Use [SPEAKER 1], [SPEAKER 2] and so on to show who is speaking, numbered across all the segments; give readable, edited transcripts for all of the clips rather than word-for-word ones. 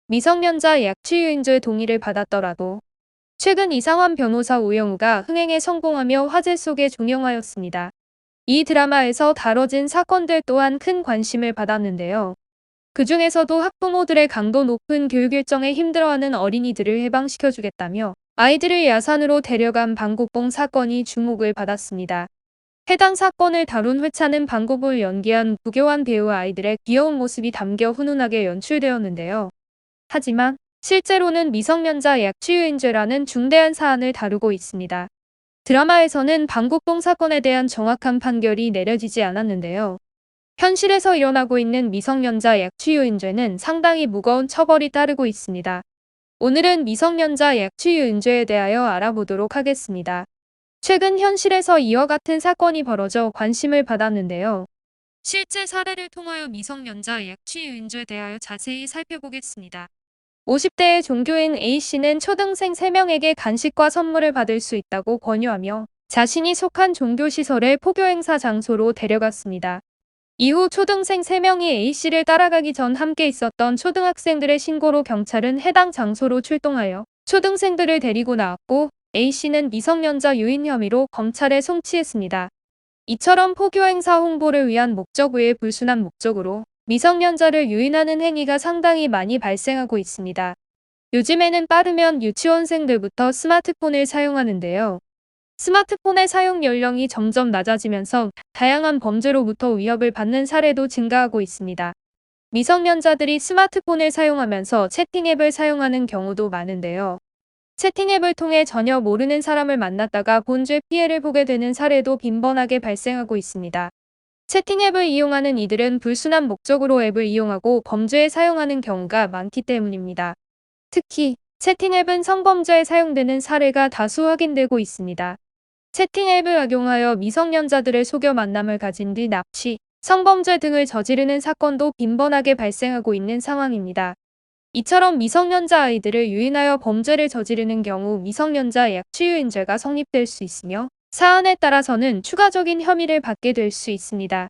[SPEAKER 1] 미성년자 약취유인죄 동의를 받았더라도 최근 이상환 변호사 오영우가 흥행에 성공하며 화제 속에 종영하였습니다. 이 드라마에서 다뤄진 사건들 또한 큰 관심을 받았는데요. 그중에서도 학부모들의 강도 높은 교육 일정에 힘들어하는 어린이들을 해방시켜주겠다며 아이들을 야산으로 데려간 방곡봉 사건이 주목을 받았습니다. 해당 사건을 다룬 회차는 방곡을 연기한 구교환 배우 아이들의 귀여운 모습이 담겨 훈훈하게 연출되었는데요. 하지만 실제로는 미성년자 약취유인죄라는 중대한 사안을 다루고 있습니다. 드라마에서는 방곡봉 사건에 대한 정확한 판결이 내려지지 않았는데요. 현실에서 일어나고 있는 미성년자 약취유인죄는 상당히 무거운 처벌이 따르고 있습니다. 오늘은 미성년자 약취유인죄에 대하여 알아보도록 하겠습니다. 최근 현실에서 이와 같은 사건이 벌어져 관심을 받았는데요. 실제 사례를 통하여 미성년자 약취유인죄에 대하여 자세히 살펴보겠습니다. 50대의 종교인 A씨는 초등생 3명에게 간식과 선물을 받을 수 있다고 권유하며 자신이 속한 종교시설의 포교행사 장소로 데려갔습니다. 이후 초등생 3명이 A씨를 따라가기 전 함께 있었던 초등학생들의 신고로 경찰은 해당 장소로 출동하여 초등생들을 데리고 나왔고 A씨는 미성년자 유인 혐의로 검찰에 송치했습니다. 이처럼 포교행사 홍보를 위한 목적 외에 불순한 목적으로 미성년자를 유인하는 행위가 상당히 많이 발생하고 있습니다. 요즘에는 빠르면 유치원생들부터 스마트폰을 사용하는데요. 스마트폰의 사용 연령이 점점 낮아지면서 다양한 범죄로부터 위협을 받는 사례도 증가하고 있습니다. 미성년자들이 스마트폰을 사용하면서 채팅 앱을 사용하는 경우도 많은데요. 채팅 앱을 통해 전혀 모르는 사람을 만났다가 본죄 피해를 보게 되는 사례도 빈번하게 발생하고 있습니다. 채팅 앱을 이용하는 이들은 불순한 목적으로 앱을 이용하고 범죄에 사용하는 경우가 많기 때문입니다. 특히 채팅 앱은 성범죄에 사용되는 사례가 다수 확인되고 있습니다. 채팅 앱을 악용하여 미성년자들을 속여 만남을 가진 뒤 납치, 성범죄 등을 저지르는 사건도 빈번하게 발생하고 있는 상황입니다. 이처럼 미성년자 아이들을 유인하여 범죄를 저지르는 경우 미성년자 약취유인죄가 성립될 수 있으며 사안에 따라서는 추가적인 혐의를 받게 될 수 있습니다.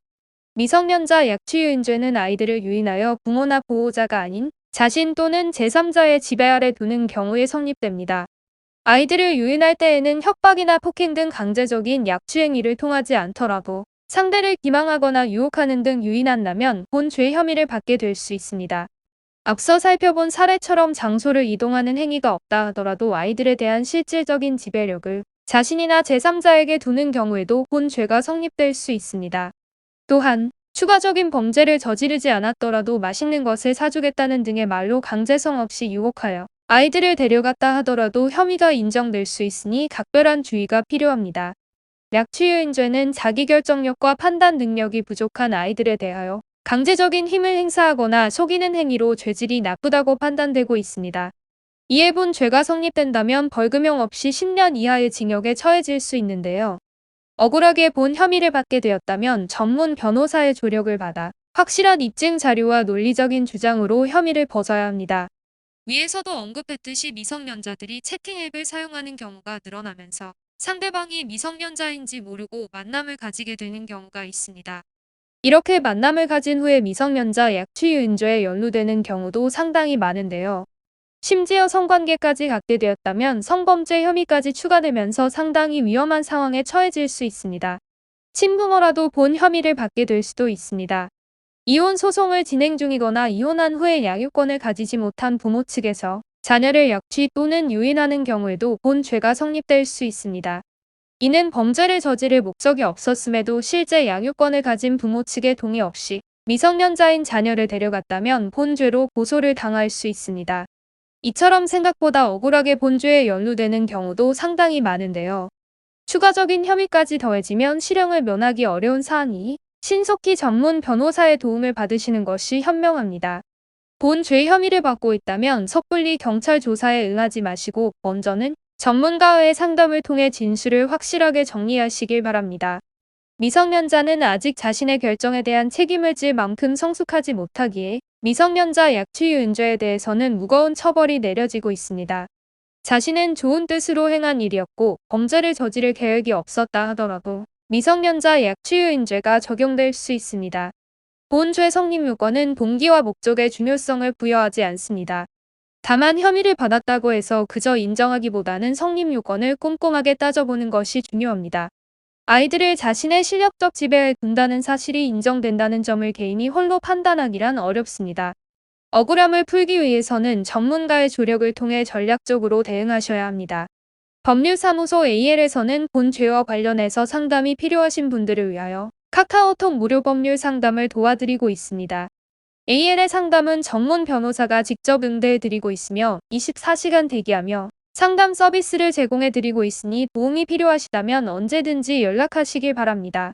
[SPEAKER 1] 미성년자 약취유인죄는 아이들을 유인하여 부모나 보호자가 아닌 자신 또는 제3자의 지배 아래 두는 경우에 성립됩니다. 아이들을 유인할 때에는 협박이나 폭행 등 강제적인 약취 행위를 통하지 않더라도 상대를 기망하거나 유혹하는 등 유인한다면 본 죄 혐의를 받게 될 수 있습니다. 앞서 살펴본 사례처럼 장소를 이동하는 행위가 없다 하더라도 아이들에 대한 실질적인 지배력을 자신이나 제3자에게 두는 경우에도 본 죄가 성립될 수 있습니다. 또한 추가적인 범죄를 저지르지 않았더라도 맛있는 것을 사주겠다는 등의 말로 강제성 없이 유혹하여 아이들을 데려갔다 하더라도 혐의가 인정될 수 있으니 각별한 주의가 필요합니다. 약취유인죄는 자기결정력과 판단 능력이 부족한 아이들에 대하여 강제적인 힘을 행사하거나 속이는 행위로 죄질이 나쁘다고 판단되고 있습니다. 이에 본 죄가 성립된다면 벌금형 없이 10년 이하의 징역에 처해질 수 있는데요. 억울하게 본 혐의를 받게 되었다면 전문 변호사의 조력을 받아 확실한 입증 자료와 논리적인 주장으로 혐의를 벗어야 합니다. 위에서도 언급했듯이 미성년자들이 채팅 앱을 사용하는 경우가 늘어나면서 상대방이 미성년자인지 모르고 만남을 가지게 되는 경우가 있습니다. 이렇게 만남을 가진 후에 미성년자 약취유인죄에 연루되는 경우도 상당히 많은데요. 심지어 성관계까지 갖게 되었다면 성범죄 혐의까지 추가되면서 상당히 위험한 상황에 처해질 수 있습니다. 친부모라도 본 혐의를 받게 될 수도 있습니다. 이혼 소송을 진행 중이거나 이혼한 후에 양육권을 가지지 못한 부모 측에서 자녀를 약취 또는 유인하는 경우에도 본 죄가 성립될 수 있습니다. 이는 범죄를 저지를 목적이 없었음에도 실제 양육권을 가진 부모 측의 동의 없이 미성년자인 자녀를 데려갔다면 본죄로 고소를 당할 수 있습니다. 이처럼 생각보다 억울하게 본죄에 연루되는 경우도 상당히 많은데요. 추가적인 혐의까지 더해지면 실형을 면하기 어려운 사안이니 신속히 전문 변호사의 도움을 받으시는 것이 현명합니다. 본 죄 혐의를 받고 있다면 섣불리 경찰 조사에 응하지 마시고 먼저는 전문가의 상담을 통해 진술을 확실하게 정리하시길 바랍니다. 미성년자는 아직 자신의 결정에 대한 책임을 질 만큼 성숙하지 못하기에 미성년자 약취유인죄에 대해서는 무거운 처벌이 내려지고 있습니다. 자신은 좋은 뜻으로 행한 일이었고 범죄를 저지를 계획이 없었다 하더라도 미성년자 약취유인죄가 적용될 수 있습니다. 본 죄 성립 요건은 동기와 목적의 중요성을 부여하지 않습니다. 다만 혐의를 받았다고 해서 그저 인정하기보다는 성립 요건을 꼼꼼하게 따져보는 것이 중요합니다. 아이들을 자신의 실력적 지배에 둔다는 사실이 인정된다는 점을 개인이 홀로 판단하기란 어렵습니다. 억울함을 풀기 위해서는 전문가의 조력을 통해 전략적으로 대응하셔야 합니다. 법률사무소 AL에서는 본 죄와 관련해서 상담이 필요하신 분들을 위하여 카카오톡 무료 법률 상담을 도와드리고 있습니다. AL의 상담은 전문 변호사가 직접 응대해드리고 있으며 24시간 대기하며 상담 서비스를 제공해드리고 있으니 도움이 필요하시다면 언제든지 연락하시길 바랍니다.